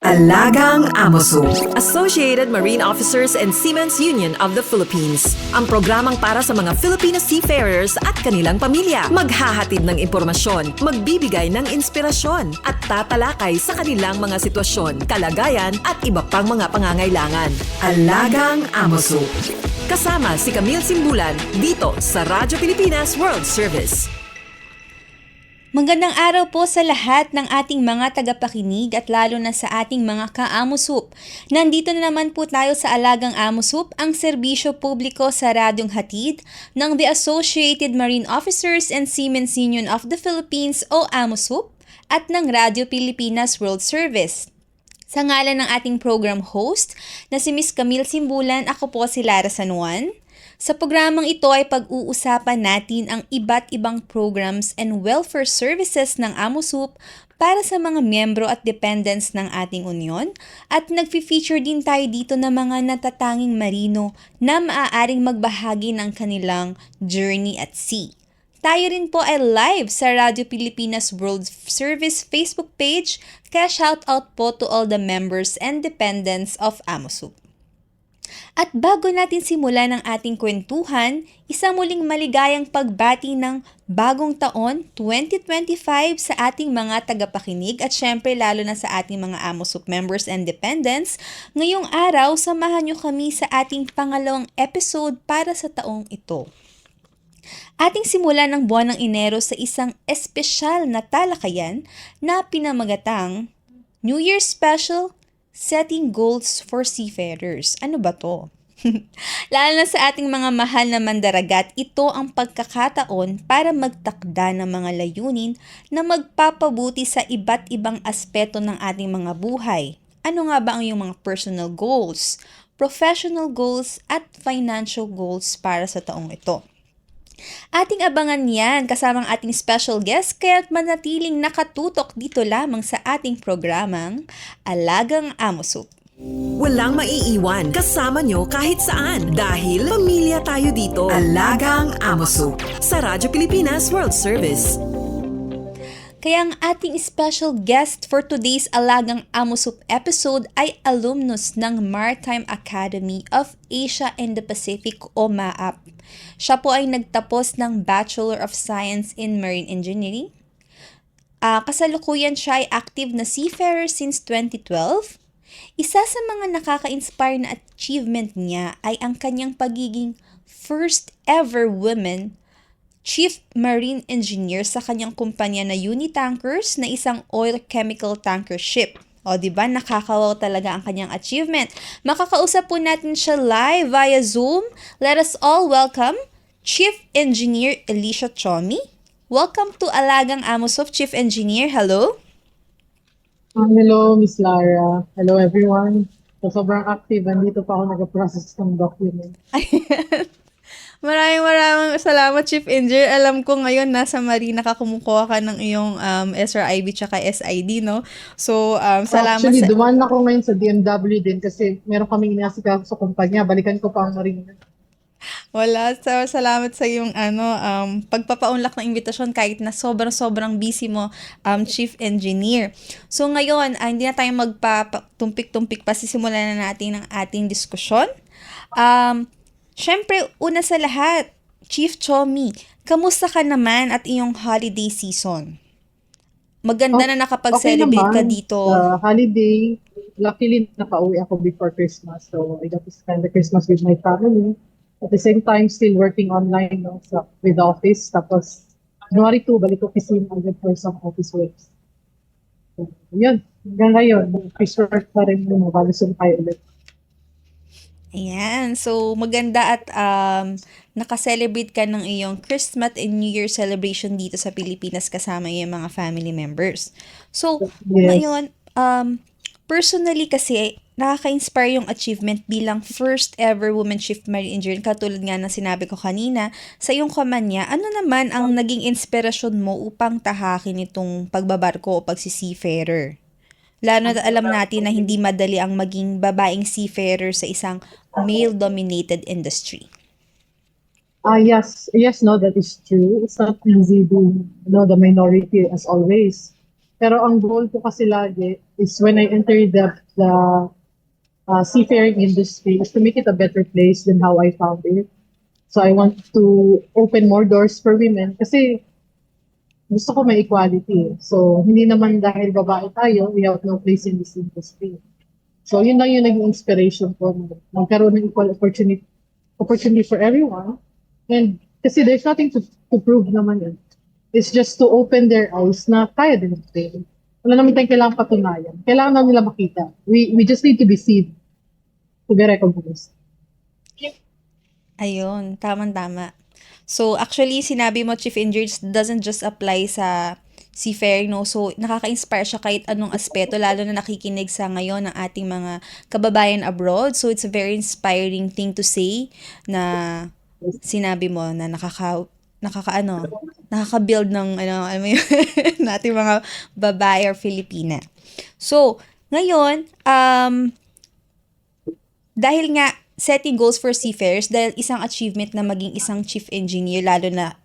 Alagang Amoso. Associated Marine Officers and Seamen's Union of the Philippines. Ang programang para sa mga Filipino seafarers at kanilang pamilya. Maghahatid ng impormasyon, magbibigay ng inspirasyon, at tatalakay sa kanilang mga sitwasyon, kalagayan at iba pang mga pangangailangan. Alagang Amoso. Kasama si Camille Simbulan dito sa Radyo Pilipinas World Service. Magandang araw po sa lahat ng ating mga tagapakinig at lalo na sa ating mga ka-Amosup. Nandito na naman po tayo sa Alagang Amosup, ang serbisyo publiko sa radyong hatid ng the Associated Marine Officers and Seamen's Union of the Philippines o Amosup at ng Radyo Pilipinas World Service. Sa ngalan ng ating program host na si Miss Camille Simbulan, ako po si Lara San Juan. Sa programang ito ay pag-uusapan natin ang iba't ibang programs and welfare services ng Amosup para sa mga miyembro at dependents ng ating union at nagfi-feature din tayo dito ng mga natatanging marino na maaaring magbahagi ng kanilang journey at sea. Tayo rin po ay live sa Radyo Pilipinas World Service Facebook page, kaya shoutout po to all the members and dependents of Amosup. At bago natin simulan ang ating kwentuhan, isang muling maligayang pagbati ng bagong taon 2025 sa ating mga tagapakinig at syempre lalo na sa ating mga Amosup members and dependents. Ngayong araw, samahan nyo kami sa ating pangalawang episode para sa taong ito. Ating simulan ng buwan ng Enero sa isang espesyal na talakayan na pinamagatang New Year Special Setting Goals for Seafarers. Ano ba to? Lalo na sa ating mga mahal na mandaragat, ito ang pagkakataon para magtakda ng mga layunin na magpapabuti sa iba't ibang aspeto ng ating mga buhay. Ano nga ba ang iyong mga personal goals, professional goals, at financial goals para sa taong ito? Ating abangan yan kasamang ating special guest kaya't manatiling nakatutok dito lamang sa ating programang Alagang Amosup. Walang maiiwan kasama nyo kahit saan dahil pamilya tayo dito. Alagang Amoso. Sa Radyo Pilipinas World Service. Kaya ang ating special guest for today's Alagang Amosup episode ay alumnus ng Maritime Academy of Asia and the Pacific o MAAP. Siya po ay nagtapos ng Bachelor of Science in Marine Engineering. Kasalukuyan siya ay active na seafarer since 2012. Isa sa mga nakaka-inspire na achievement niya ay ang kanyang pagiging first ever woman Chief Marine Engineer sa kanyang kumpanya na Unitankers na isang oil chemical tanker ship. O diba, nakakawaw talaga ang kanyang achievement. Makakausap po natin siya live via Zoom. Let us all welcome Chief Engineer Alicia Chomi. Welcome to Alagang Amosup, Chief Engineer. Hello. Hello, Miss Lara. Hello, everyone. So, sobrang active. Nandito pa ako nag-process ng document. Maraming salamat, Chief Engineer. Alam ko ngayon nasa Marina ka kumukuha ka ng iyong SRIB tsaka SID, no? So, salamat. Actually, dumaan ako ngayon sa DMW din kasi meron kaming inasikaso sa kumpanya. Balikan ko pa ang Marina. Wala. So, salamat sa iyong pagpapaunlak ng imbitasyon kahit na sobrang busy mo, Chief Engineer. So, ngayon, hindi na tayo magpatumpik-tumpik pa. Sisimulan na natin ang ating diskusyon. Siyempre, una sa lahat, Chief Chomi, kamusta ka naman at iyong holiday season? Maganda na nakapag-celebrate ka dito. Holiday, luckily nakauwi ako before Christmas. So, I got to spend the Christmas with my family. At the same time, still working online with the office. Tapos, January 2, balik ko kasi agad for some office works. So, yun. Hanggang ngayon, office work pa rin yung mabalusong tayo ulit. Ayan. So, maganda at nakaselebrate ka ng iyong Christmas and New Year celebration dito sa Pilipinas kasama yung mga family members. So, Yes. ngayon, personally kasi, nakaka-inspire yung achievement bilang first ever woman chief marine engineer. Katulad nga na sinabi ko kanina, sa iyong kumpanya, ano naman ang naging inspirasyon mo upang tahakin itong pagbabarko o pagsi-seafarer? Lalo na alam natin na hindi madali ang maging babaeng seafarer sa isang male-dominated industry. Yes, no, that is true. It's not easy being, the minority as always. Pero ang goal ko kasi lagi is when I enter the seafaring industry is to make it a better place than how I found it. So I want to open more doors for women kasi gusto ko may equality. So hindi naman dahil babae tayo, we have no place in this industry. So yun lang yung naging inspiration ko. Magkaroon ng equal opportunity for everyone. And kasi there's nothing to prove naman yun. It's just to open their eyes na kaya din natin. Wala naman tayong kailangan patunayan. Kailangan lang nila makita. We just need to be seen to be recognized. Ayun, tamang-tama. So, actually, sinabi mo, Chief Engineers, doesn't just apply sa seafaring, no? So, nakaka-inspire siya kahit anong aspeto, lalo na nakikinig sa ngayon ng ating mga kababayan abroad. So, it's a very inspiring thing to say na sinabi mo na nakaka-build ng, alam mo yun, nating mga babae or Filipina. So, ngayon, dahil nga, setting goals for seafarers, dahil isang achievement na maging isang chief engineer, lalo na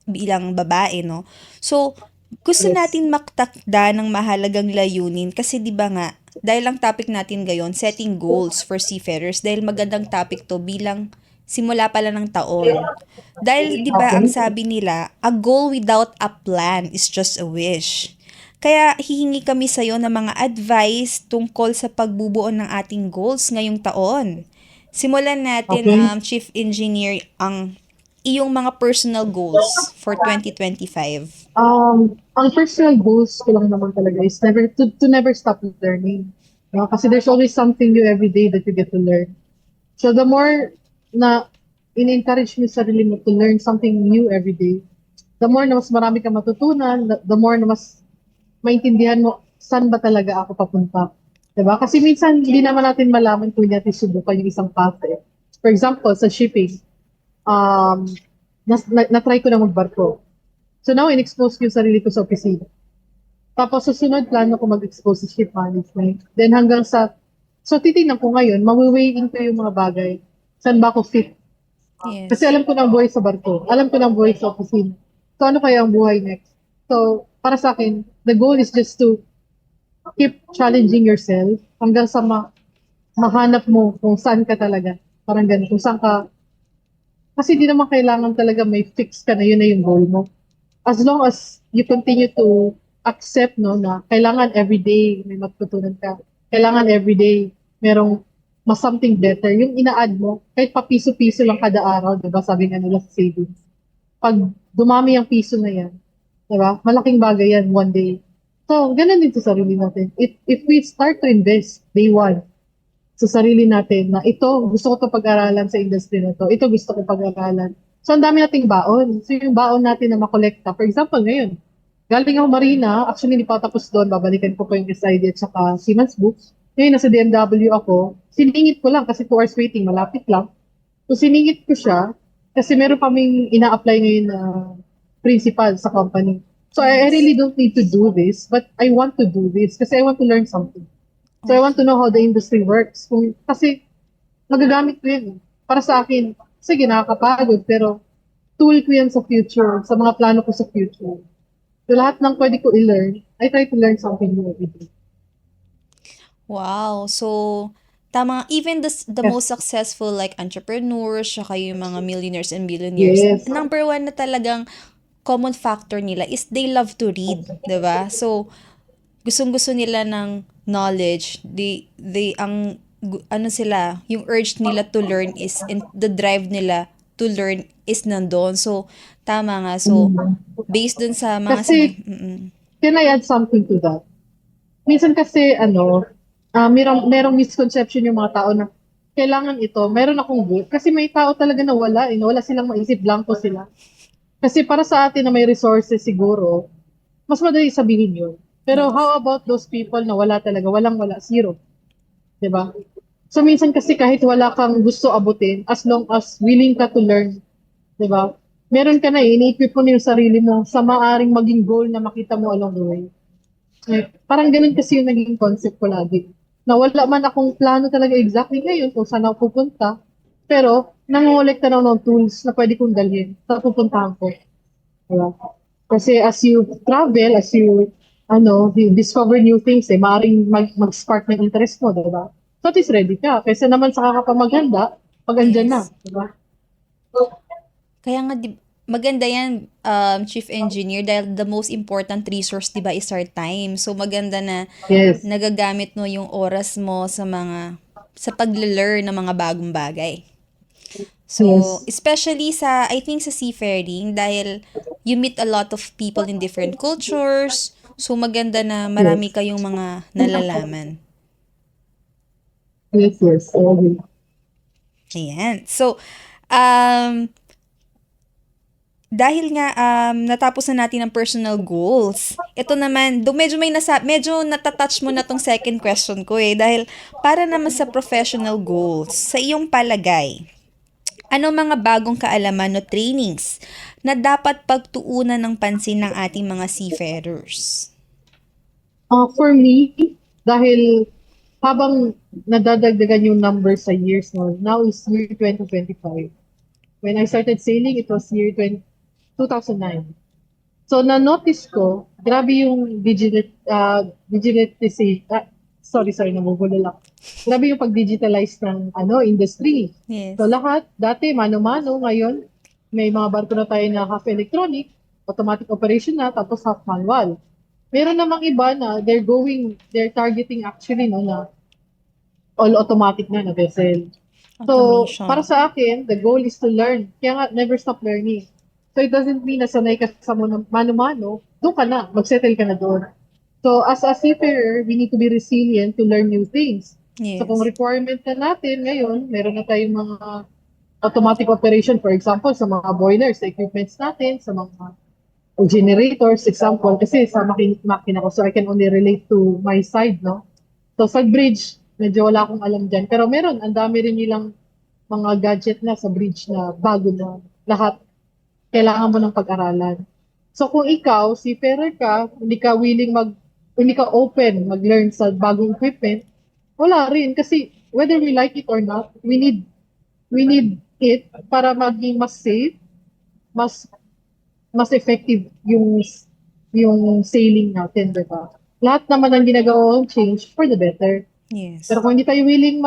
bilang babae, no? So, gusto natin maktakda ng mahalagang layunin kasi di ba nga, dahil ang topic natin ngayon, setting goals for seafarers, dahil magandang topic to bilang simula pala ng taon. Dahil di ba ang sabi nila, a goal without a plan is just a wish. Kaya hihingi kami sa iyo ng mga advice tungkol sa pagbubuo ng ating goals ngayong taon. Simulan natin, Chief Engineer, ang iyong mga personal goals for 2025. Ang personal goals ko lang naman talaga is to never stop learning. No? Kasi there's always something new every day that you get to learn. So the more na in-encourage mo sarili mo to learn something new every day, the more na mas marami ka matutunan, the more na mas maintindihan mo saan ba talaga ako papunta. Diba? Kasi minsan hindi naman natin malaman kung hindi natin subukan yung isang path. Eh. For example, sa shipping, na-try ko na magbarko. So now, in-expose ko yung sarili ko sa opisina. Tapos susunod, plano ko mag-expose sa ship management. Then hanggang sa, so titignan ko ngayon, mawiweighing ko yung mga bagay. Saan ba ako fit? Yes. Kasi alam ko na ang buhay sa barko. Alam ko na ang buhay sa opisina. So ano kaya ang buhay next? So para sa akin, the goal is just to keep challenging yourself hanggang sa mahanap mo kung saan ka talaga. Parang ganun. Kung saan ka. Kasi di naman kailangan talaga may fix ka na yun na yung goal mo. As long as you continue to accept no na kailangan everyday may matutunan ka. Kailangan everyday merong mas something better. Yung ina-add mo, kahit pa piso-piso lang kada araw, diba? Sabi nga nila sa savings. Pag dumami ang piso na yan, diba? Malaking bagay yan one day. So, ganun din sa sarili natin. If we start to invest day one sa sarili natin na ito, gusto ko ito pag-aralan sa industry na to, ito gusto ko pag-aralan. So, ang dami nating baon. So, yung baon natin na makolekta. For example, ngayon, galing ako Marina, actually hindi pa ako tapos doon, babalikan ko pa yung SID at saka Siemens Books. Ngayon, nasa DMW ako, siningit ko lang kasi 2 hours waiting, malapit lang. So, siningit ko siya kasi meron kaming ina-apply ngayon na principal sa company. So, I really don't need to do this, but I want to do this kasi I want to learn something. So, I want to know how the industry works. Kasi, magagamit ko yun. Para sa akin, sige, nakakapagod, pero tool ko yan sa future, sa mga plano ko sa future. So, lahat ng pwede ko i-learn, I try to learn something new every day. Wow. So, tama, even the most successful like entrepreneurs, saka yung mga millionaires and billionaires, Yes. number one na talagang common factor nila is they love to read, 'di ba? So, gustong-gusto nila ng knowledge. Ano sila, yung urge nila to learn is, and the drive nila to learn is nandun. So, tama nga. So, based dun sa mga... Kasi, can I add something to that? Minsan kasi, merong misconception yung mga tao na kailangan ito, meron akong goal. Kasi may tao talaga na wala, wala silang maisip, blanco sila. Kasi para sa atin na may resources siguro, mas madali sabihin yun. Pero how about those people na wala talaga, walang-wala, zero? Diba? So minsan kasi kahit wala kang gusto abutin, as long as willing ka to learn, diba? Meron ka na iniipip mo yung sarili mo sa maaring maging goal na makita mo along the way. Parang ganun kasi yung naging concept ko lagi. Na wala man akong plano talaga exactly ngayon kung saan ako pupunta, pero nangongolekta na ng tools na pwede kong dalhin sa pupuntahan ko. Diba? Kasi as you travel, as you discover new things eh. Maaaring mag-spark ng interest mo, diba? So at least ready ka. Kaysa naman sa kakapamaghanda, pag andyan na, Yes. diba? Kaya nga, maganda yan, Chief Engineer, dahil the most important resource, di ba, is our time. So, maganda na Yes. nagagamit mo yung oras mo sa pag-learn ng mga bagong bagay. So, Yes. especially I think sa seafaring, dahil you meet a lot of people in different cultures, so maganda na marami kayong mga nalalaman. Yes, yes. I agree. Ayan. So, dahil nga natapos na natin ang personal goals, ito naman, medyo natatouch mo na tong second question ko dahil para naman sa professional goals, sa iyong palagay, ano mga bagong kaalaman o trainings na dapat pagtuunan ng pansin ng ating mga seafarers? For me, dahil habang nadadagdagan yung numbers sa years now is year 2025. When I started sailing, it was year 2009. So, na-notice ko, grabe yung nabubulo lang. Grabe yung pag-digitalize ng industry. Yes. So, lahat, dati mano-mano, ngayon, may mga barko na tayo na half electronic, automatic operation na, tapos half manual. Meron namang iba na they're targeting actually na all automatic na vessel. So, Automation. para sa akin, the goal is to learn. Kaya nga, never stop learning. So, it doesn't mean na sanay ka sa mano-mano, doon ka na, mag-settle ka na doon. So, as a seafarer, we need to be resilient to learn new things. Yes. So, kung requirement na natin ngayon, meron na tayong mga automatic operation, for example, sa mga boilers, sa equipments natin, sa mga generators, example, kasi sa makina ko, so I can only relate to my side, no? So, sa bridge, medyo wala akong alam dyan. Pero meron, ang dami rin nilang mga gadget na sa bridge na bago na lahat. Kailangan mo ng pag-aralan. So, kung ikaw, seafarer ka, hindi ka open mag-learn sa bagong equipment, wala rin. Kasi whether we like it or not, we need it para maging mas safe, mas effective yung sailing natin, diba? Lahat naman ang ginagawang change for the better. Yes. Pero kung hindi tayo willing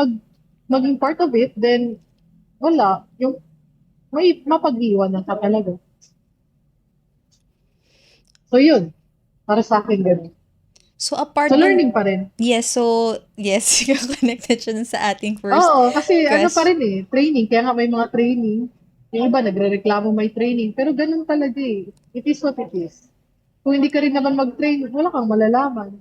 maging part of it, then wala. May mapag-iwanan ka talaga. So yun, para sa akin ganun. So, apart So learning pa rin. Yes, connected siya dun sa ating first Oo, kasi ano question. pa rin training. Kaya nga may mga training. Yung iba nagre-reklamo may training. Pero ganun talaga It is what it is. Kung hindi ka rin naman mag-train, wala kang malalaman.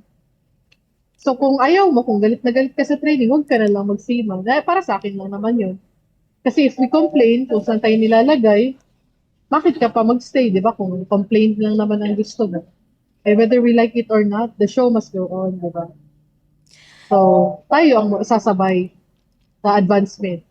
So kung ayaw mo, kung galit na galit ka sa training, huwag ka na lang magsiman. Para sa akin lang naman yun. Kasi if we complain kung saan tayo nilalagay, bakit ka pa magstay, di ba? Kung complaint lang naman ang gusto mo. Whether we like it or not, the show must go on, di ba? So, tayo ang sasabay sa advancement.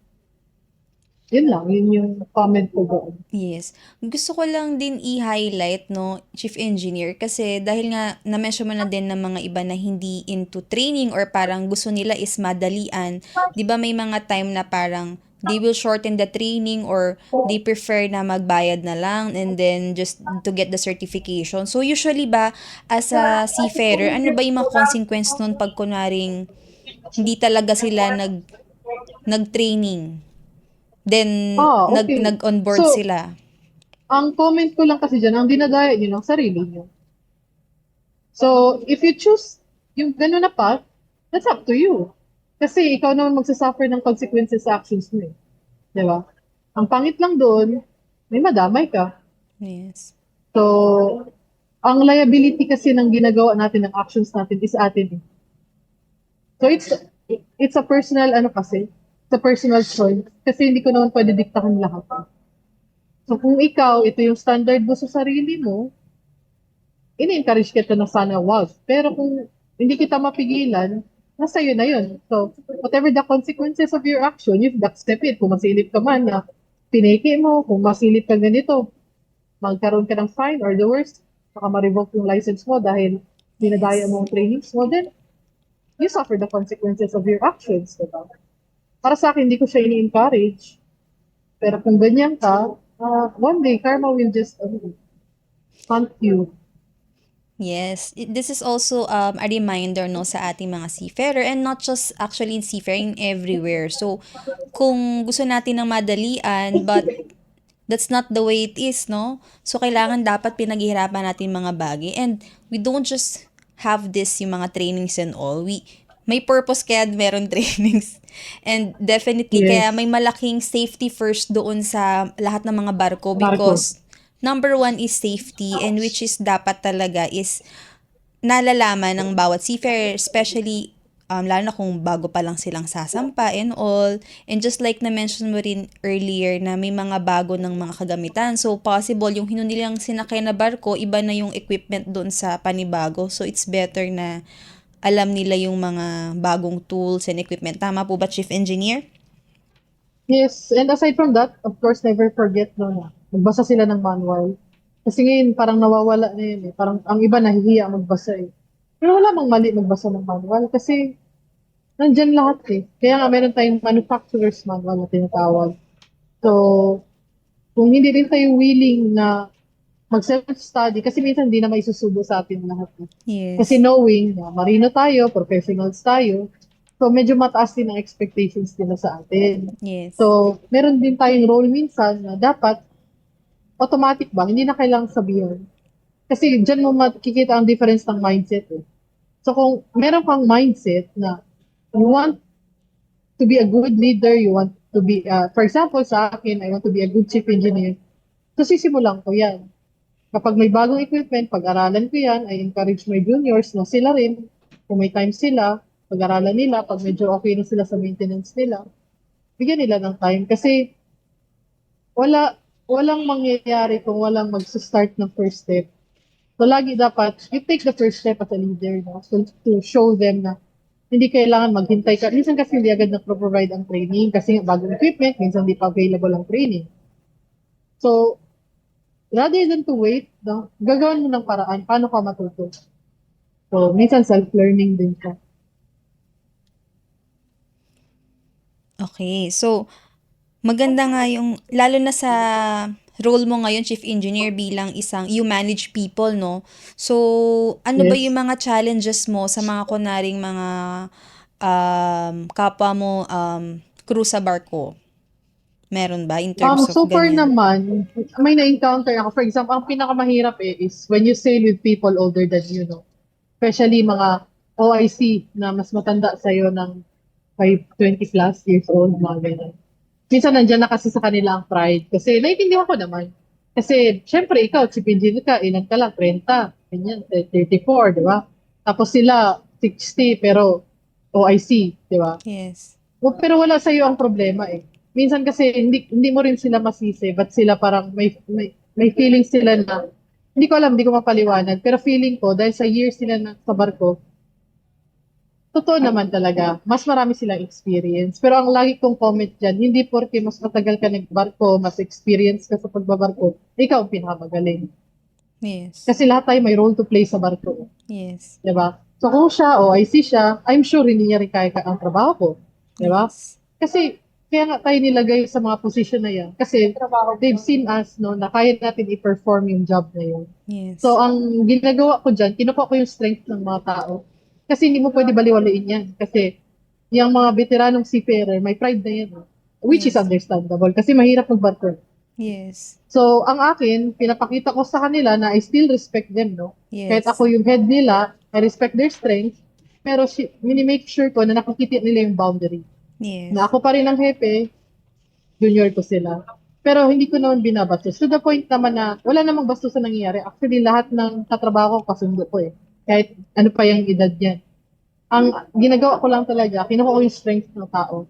Yun lang, yun yung comment ko doon. Yes. Gusto ko lang din i-highlight, no, Chief Engineer, kasi dahil nga na-mention mo na din ng mga iba na hindi into training or parang gusto nila is madalian, di ba may mga time na parang they will shorten the training or they prefer na magbayad na lang and then just to get the certification. So usually ba, as a seafarer, ano ba yung mga consequence nun pag kunwaring hindi talaga sila nag-training? Then, Okay. nag-onboard So, sila. ang comment ko lang kasi dyan, ang dinadaya nyo ng sarili nyo. So, if you choose yung gano'n na path, that's up to you. Kasi ikaw naman magsasuffer ng consequences sa actions mo Di ba? Ang pangit lang doon, may madamay ka. Yes. So, ang liability kasi ng ginagawa natin, ng actions natin is atin So, it's a personal, it's a personal choice. Kasi hindi ko naman pwede diktahan lahat. So, kung ikaw, ito yung standard mo sa sarili mo, ini-encourage kita na sana wag. Pero kung hindi kita mapigilan, nasa iyo na yun. So, whatever the consequences of your action, you've got to step it. Kung masilip ka man na pineke mo, kung masilip ka ganito, magkaroon ka ng fine or the worst, baka ma-revoke yung license mo dahil dinadaya mo ang trainings mo, then you suffer the consequences of your actions. Diba? Para sa akin, hindi ko siya ini-encourage. Pero kung ganyan ka, one day, karma will just hunt you. Yes, this is also a reminder no sa ating mga seafarer and not just actually in seafaring everywhere. So kung gusto natin ng madalian but that's not the way it is, no? So kailangan dapat pinaghihirapan natin mga bagay and we don't just have this yung mga trainings and all. We may purpose kaya meron trainings. And definitely kaya Yes. may malaking safety first doon sa lahat ng mga barko Barko. because number one is safety and which is dapat talaga is nalalaman ng bawat seafarer, especially lalo na kung bago pa lang silang sasampa and all. And just like na-mention mo rin earlier na may mga bago ng mga kagamitan. So, possible yung nilang sinakay na barko, iba na yung equipment doon sa panibago. So, it's better na alam nila yung mga bagong tools and equipment. Tama po ba, Chief Engineer? Yes, and aside from that, of course, never forget no na magbasa sila ng manual. Kasi ngayon parang nawawala na yun eh. Parang ang iba nahihiya magbasa eh. Pero wala mang mali magbasa ng manual kasi nandyan lahat eh. Kaya nga meron tayong manufacturer's manual na tinatawag. So, kung hindi rin tayo willing na mag-self-study, kasi minsan hindi na maisusubo sa atin lahat. Eh. Yes. Kasi knowing na marino tayo, professionals tayo, so medyo mataas din ang expectations nila sa atin. Yes. So, meron din tayong role minsan na dapat automatic ba? Hindi na kailangang sabihin. Kasi dyan mo makikita ang difference ng mindset. Eh. So, kung meron kang mindset na you want to be a good leader, you want to be, for example, sa akin, I want to be a good chief engineer, so sisimulan ko yan. Kapag may bagong equipment, pag-aralan ko yan, I encourage my juniors na sila rin, kung may time sila, pag-aralan nila, pag medyo okay na sila sa maintenance nila, bigyan nila ng time. Kasi walang mangyayari kung walang mag-start ng first step. So lagi dapat, you take the first step as a leader, no? So, to show them na hindi kailangan maghintay ka. Minsan kasi hindi agad na-provide ang training kasi nga bagong equipment, minsan hindi pa available ang training. So, rather than to wait, no, gagawin mo ng paraan paano ka matuto. So, minsan self-learning din ka. Okay, so maganda nga yung, lalo na sa role mo ngayon, Chief Engineer, bilang isang, you manage people, no? So, ano ba Yes. yung mga challenges mo sa mga kunaring mga kapwa mo crew sa barko? Meron ba in terms of So far ganyan? naman, may na-encounter ako. For example, ang pinakamahirap is when you sail with people older than you, no? Especially mga OIC na mas matanda sa'yo ng 20 plus years old, mga ganyan. Minsan nandiyan na kasi sa kanila ang pride. Kasi naiintindihan ko naman. Kasi, syempre, ikaw, chief engineer ka, ilan ka lang, 30, ganyan, 34, di ba? Tapos sila, 60, pero OIC, di ba? Yes. Pero wala sa iyo ang problema eh. Minsan kasi hindi mo rin sila masisi, but sila parang may feeling sila na hindi ko alam, hindi ko mapaliwanag, pero feeling ko dahil sa years sila na sa barko, totoo naman talaga, mas marami silang experience. Pero ang lagi kong comment dyan, hindi porke mas matagal ka nagbarko, mas experience ka sa pagbabarko, ikaw ang pinakamagaling. Yes. Kasi lahat tayo may role to play sa barko. Yes. Diba? So kung siya o IC siya, I'm sure hindi niya rin kaya ang trabaho ko. Diba? Yes. Kasi kaya nga tayo nilagay sa mga position na yan. Kasi they've seen us no, na kaya natin i-perform yung job na yun. Yes. So ang ginagawa ko dyan, kinukuha ko yung strength ng mga tao. Kasi hindi mo pwede baliwalain yan. Kasi yung mga veteranong seafarer, may pride na yan. Which is Yes. understandable. Kasi mahirap magbarko. Yes. So, ang akin, pinapakita ko sa kanila na I still respect them, no? Yes. Kahit ako yung head nila, I respect their strength, pero mini-make sure ko na nakikita nila yung boundary. Yes. Na ako pa rin ang hepe, junior ko sila. Pero hindi ko naman binabastos. To the point naman na wala namang bastos na nangyayari. Actually, lahat ng katrabaho ko, kasundo ko eh. Kahit ano pa yung edad niyan. Ang ginagawa ko lang talaga, kinuha ko yung strength ng tao.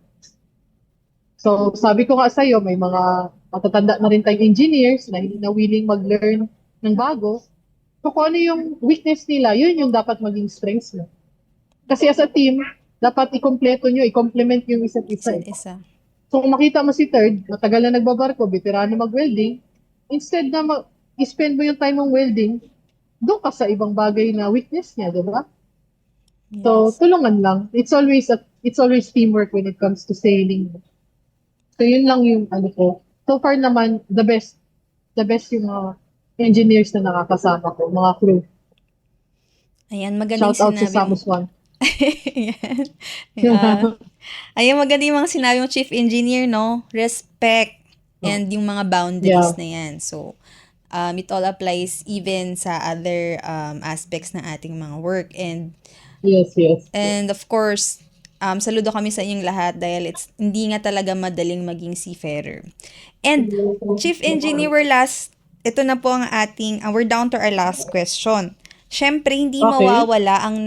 So, sabi ko nga sa'yo, may mga matatanda na rin tayong engineers na hindi na willing mag-learn ng bago. So, kung ano yung weakness nila, yun yung dapat maging strengths mo. Kasi as a team, dapat i-kompleto nyo, i-complement yung isa't isa. Isa't isa. So, kung makita mo si third, matagal na nagbabarko, veterano mag-welding, instead na i-spend mo yung time mong welding, doon ka sa ibang bagay na weakness niya, di ba? So, tulungan lang. It's always teamwork when it comes to sailing. So, yun lang yung ano ko. So far naman, the best yung mga engineers na nakakasama ko, mga crew. Ayan, magaling Shout out sa sinabi mo. Samus One. Ayan. Ah, ayan, maganda yung mga sinabi mo, Chief Engineer, no? Respect and yung mga boundaries Yeah. na yan. So, it all applies even sa other aspects ng ating mga work. Yes. And of course, saludo kami sa inyong lahat dahil hindi nga talaga madaling maging seafarer. And Chief Engineer, ito na po ang we're down to our last question. Siyempre, hindi Okay. mawawala ang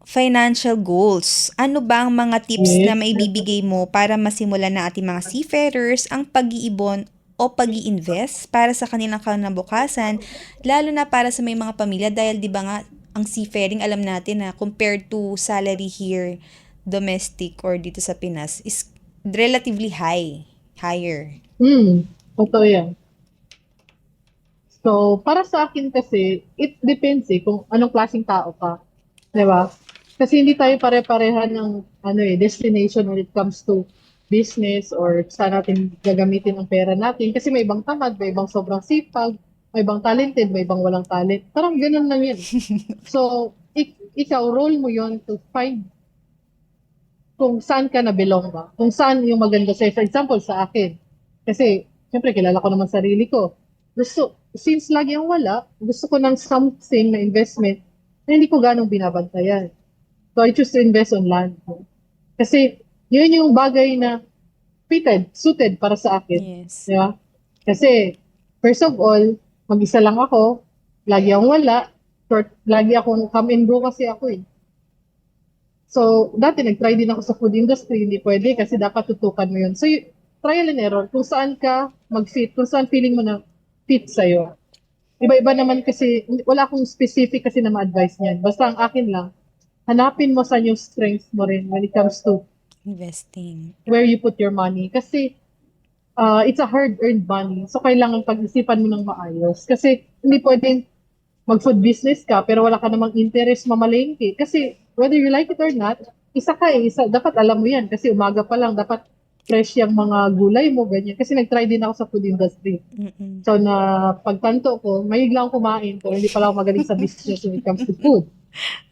financial goals. Ano ba ang mga tips Yes. na maibibigay mo para masimulan na ating mga seafarers ang pag-iibon o pag-i-invest para sa kanilang kinabukasan, lalo na para sa may mga pamilya dahil di ba nga ang seafaring alam natin na compared to salary here domestic or dito sa Pinas is relatively higher. Totoo yan. So, para sa akin kasi, it depends kung anong klaseng tao ka. Di ba? Kasi hindi tayo pare-parehan ng destination when it comes to business or saan natin gagamitin ang pera natin. Kasi may ibang tamad, may ibang sobrang sipag, may ibang talented, may ibang walang talent. Parang ganun lang yan. So, ikaw, role mo yon to find kung saan ka na belong ba. Kung saan yung maganda sa'yo. For example, sa akin. Kasi, siyempre, kilala ko naman sarili ko. Since lagi ang wala, gusto ko ng something na investment na hindi ko ganong binabantayan. So, I choose to invest on land. Kasi, yun yung bagay na suited para sa akin. Yes. Di ba? Kasi, first of all, mag-isa lang ako, lagi akong wala, lagi akong come and go kasi ako . So, dati nag-try din ako sa food industry, hindi pwede kasi dapat tutukan mo yun. So, trial and error, kung saan ka mag-fit, kung saan feeling mo na fit sa'yo. Iba-iba naman kasi, wala akong specific kasi na ma-advise niyan. Basta ang akin lang, hanapin mo saan yung strength mo rin when it comes to Investing. where you put your money. Kasi, it's a hard-earned money. So, kailangan pag-isipan mo ng maayos. Kasi, hindi pwedeng mag-food business ka, pero wala ka namang interest mamalengke. Kasi, whether you like it or not, dapat alam mo yan. Kasi umaga pa lang, dapat fresh yung mga gulay mo, ganyan. Kasi nag-try din ako sa food industry. Mm-mm. So, na pagtanto ko, mahilig lang ako kumain, pero hindi pala ako magaling sa business when it comes to food.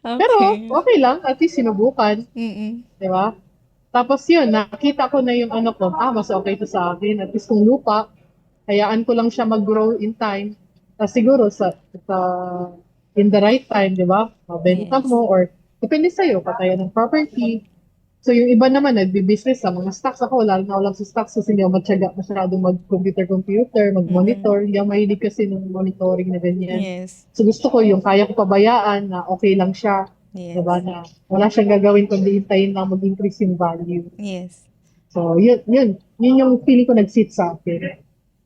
Pero, okay lang, at least sinubukan. Mm-mm. Di ba? Tapos yun, nakita ko na yung ko, mas okay to sa akin. At least kung lupa, hayaan ko lang siya mag-grow in time. Siguro in the right time, di ba? Mabenta Yes. mo or depende sa'yo, patayan ng property. So yung iba naman, nagbi-business sa mga stocks. Ako, lalo na ako lang sa stocks kasi hindi ako matyaga masyadong mag-computer, mag-monitor. Hindi ako mahilig kasi ng monitoring na ganyan. Yes. So gusto ko yung kaya ko pabayaan na okay lang siya. Yes. Diba? Na wala siyang gagawin kundi hintayin lang mag-increase yung value. Yes. So yun yung feeling ko nag-sit sa akin.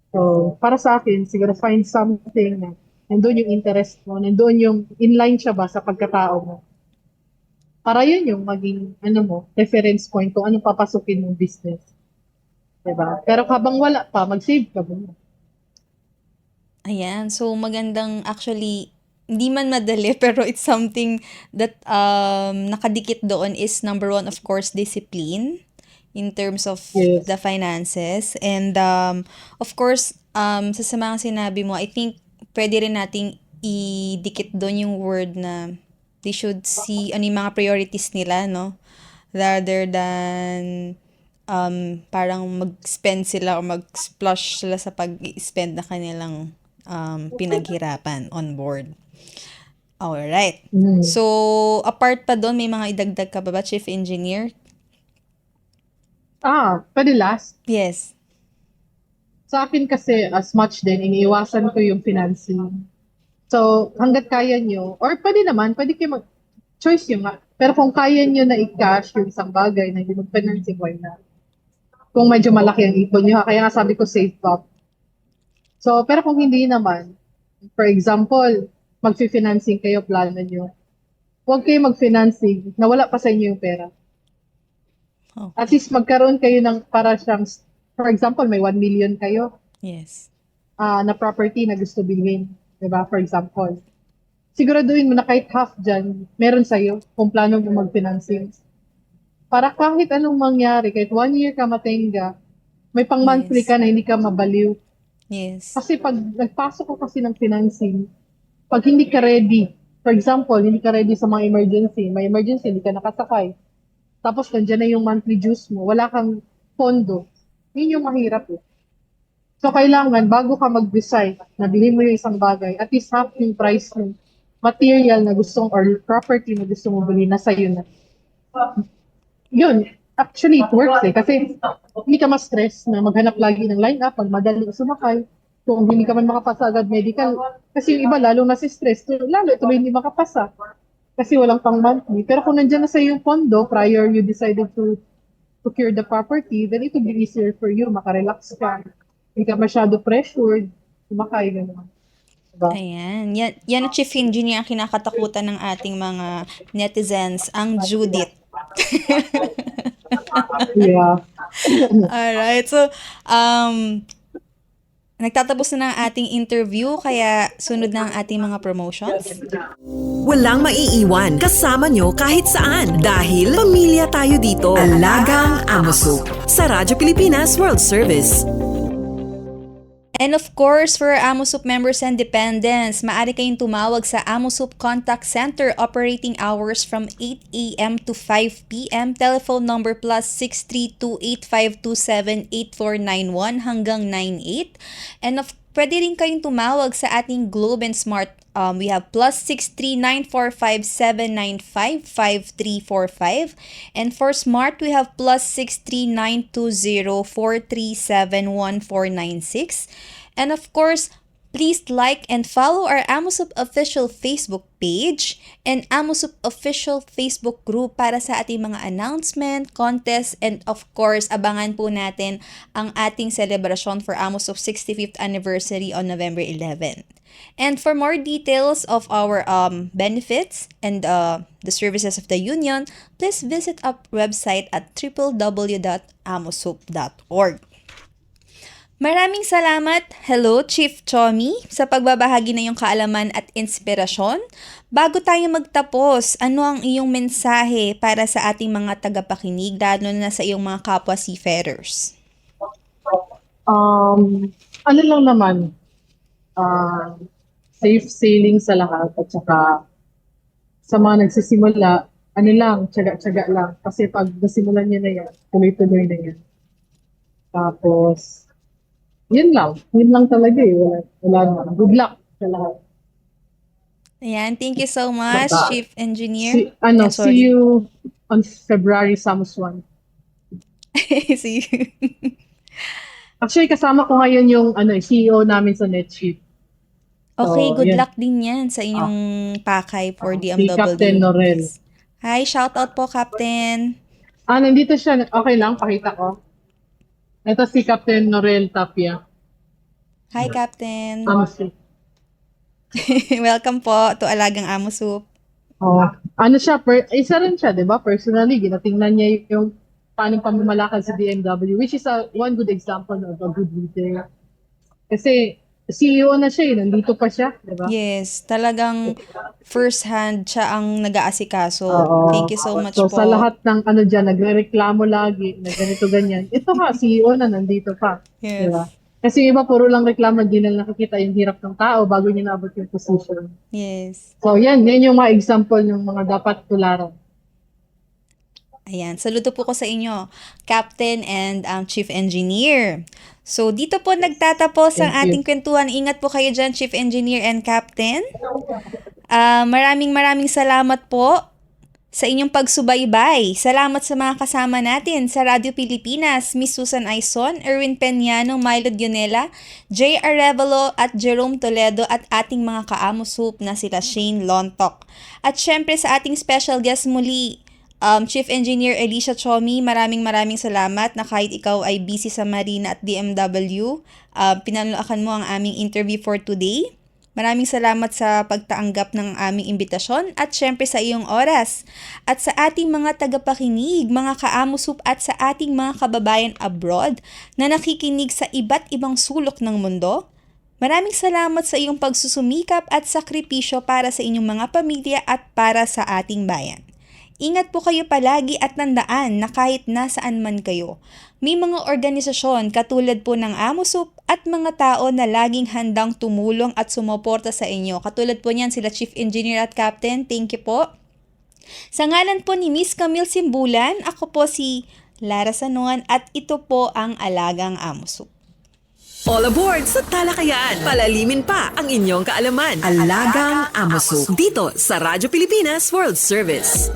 So para sa akin, siguro find something na nandun yung interest mo, nandun yung inline siya ba sa pagkatao mo. Para yun yung maging reference point kung anong papasukin mong business. Diba? Pero habang wala pa, mag-save ka muna. Ayan. So, magandang actually, hindi man madali, pero it's something that nakadikit doon is number one, of course, discipline in terms of Yes. the finances. And of course, sa mga sinabi mo, I think pwede rin nating idikit doon yung word na they should see ano yung mga priorities nila, no? Rather than parang mag-spend sila o mag-splurge sila sa pag-spend na kanilang pinaghirapan on board. Alright. So, apart pa doon, may mga idagdag ka pa ba, Chief Engineer? Pwede last. Yes. Sa akin kasi, as much din, iniiwasan ko yung financing. So, hanggat kaya nyo, or pwede kayo choice nyo nga. Pero kung kaya nyo na i-cash yung isang bagay na hindi mag-financing, why not? Kung medyo malaki ang ipon nyo, kaya nga sabi ko save up. So, pero kung hindi naman, for example, mag-financing kayo, plano nyo, huwag kayo mag-financing na wala pa sa inyo yung pera. Okay. At least magkaroon kayo ng para siyang, for example, may 1 million kayo Yes. na property na gusto bilhin. Diba? For example. Siguraduhin mo na kahit half dyan, meron sa'yo kung plano mo mag-financing. Para kahit anong mangyari, kahit 1 year ka matenga, may pang monthly Yes. ka na hindi ka mabaliw. Yes. Kasi pag nagpasok ko kasi ng financing, pag hindi ka ready For example, hindi ka ready sa mga emergency. May emergency, hindi ka nakasakay. Tapos nandiyan na yung monthly dues mo. Wala kang pondo. Yun yung mahirap eh. So, kailangan, bago ka mag-decide na bilhin mo yung isang bagay, at least half yung price ng material na gustong or property na gusto mo bilhin na sa'yo na. Yun, actually, it works eh. Kasi hindi ka ma-stress na maghanap lagi ng line-up, pag madali sumakay. Kung hindi ka man makapasa agad medical. Kasi yung iba, lalo na si stress, lalo tuloy hindi makapasa. Kasi walang pang monthly. Pero kung nandiyan na sa yung pondo, prior you decided to procure the property, then it will be easier for you, makarelax ka. Hindi ka masyado pressured, sumakay, gano'n. Diba? Ayan. Yan ang chief engineer ang kinakatakutan ng ating mga netizens, ang Judith. Yeah. Alright. So, nagtatapos na ang ating interview, kaya sunod na ang ating mga promotions. Walang maiiwan kasama nyo kahit saan dahil pamilya tayo dito. Alagang Amo Soup. Sa Radyo Pilipinas World Service. And of course, for our Amo Soup members and dependents, maaari kayong tumawag sa Amo Soup Contact Center operating hours from 8 a.m. to 5 p.m. Telephone number +632-8527-8491 hanggang 98. And pwede rin kayong tumawag sa ating Globe and Smart. We have +63945-795-5345. And for Smart, we have +63920-437-1496. And of course, please like and follow our AmoSoup official Facebook page and AmoSoup official Facebook group para sa ating mga announcement, contest, and of course, abangan po natin ang ating celebration for AmoSoup 65th anniversary on November 11. And for more details of our benefits and the services of the union, please visit our website at www.amosoup.org. Maraming salamat, hello Chief Chomi, sa pagbabahagi na iyong kaalaman at inspirasyon. Bago tayo magtapos, ano ang iyong mensahe para sa ating mga tagapakinig, lalo na sa iyong mga kapwa seafarers? Ano lang naman, safe sailing sa lahat at saka sa mga nagsisimula, ano lang, tiyaga-tiyaga lang. Kasi pag nasimulan niya na yan, tuloy-tuloy na yan. Tapos, yun lang talaga eh. Wala na. Good luck sa lahat. Ayan, thank you so much, Chief Engineer. See you on February Samuswan. See you. Actually, kasama ko ngayon yung CEO namin sa NetShift. Okay, So, good yan. luck din yan sa inyong pakay for Si DMW. Captain Norel. Hi, shoutout po, Captain. Nandito siya. Okay lang, pakita ko. Ito si Captain Norel Tapia. Hi, Captain. Samuswan. Welcome po to Alagang Amo Soup. Siya, isa rin siya, di ba? Personally, ginatingnan niya yung paano pamamalakad sa BMW, which is one good example of a good leader. Kasi CEO na siya, nandito pa siya, di ba? Yes, talagang first hand siya ang nag-aasikaso. Oo. Thank you so much So po. sa lahat ng dyan, nagre-reklamo lagi, na ganito ganyan. Ito nga, CEO na nandito pa. Yes. Di ba? Kasi iba, puro lang reklamo, di na nakikita yung hirap ng tao bago niya naabot yung position. Yes. So yan yung mga example ng mga dapat tularan. Ayan, saludo po ko sa inyo, Captain and Chief Engineer. So, dito po nagtatapos ang Thank you. ating kwentuhan. Ingat po kayo dyan, Chief Engineer and Captain. Maraming salamat po sa inyong pagsubaybay. Salamat sa mga kasama natin sa Radyo Pilipinas, Miss Susan Aison, Erwin Peñano, Milo Dionela, J. Arevalo at Jerome Toledo at ating mga kaamo soup na sila Shane Lontok. At syempre sa ating special guest muli, Chief Engineer Alicia Chomi, maraming salamat na kahit ikaw ay busy sa Marina at DMW, pinanulakan mo ang aming interview for today. Maraming salamat sa pagtaanggap ng aming imbitasyon at syempre sa iyong oras. At sa ating mga tagapakinig, mga kaamusup at sa ating mga kababayan abroad na nakikinig sa iba't ibang sulok ng mundo, maraming salamat sa iyong pagsusumikap at sakripisyo para sa inyong mga pamilya at para sa ating bayan. Ingat po kayo palagi at tandaan na kahit nasaan man kayo, may mga organisasyon katulad po ng AMOSUP at mga tao na laging handang tumulong at sumuporta sa inyo. Katulad po niyan sila Chief Engineer at Captain. Thank you po. Sa ngalan po ni Miss Camille Simbulan, ako po si Lara Sanuan at ito po ang Alagang AMOSUP. All aboard sa talakayan. Palalimin pa ang inyong kaalaman. Alagang AMOSUP. Dito sa Radyo Pilipinas World Service.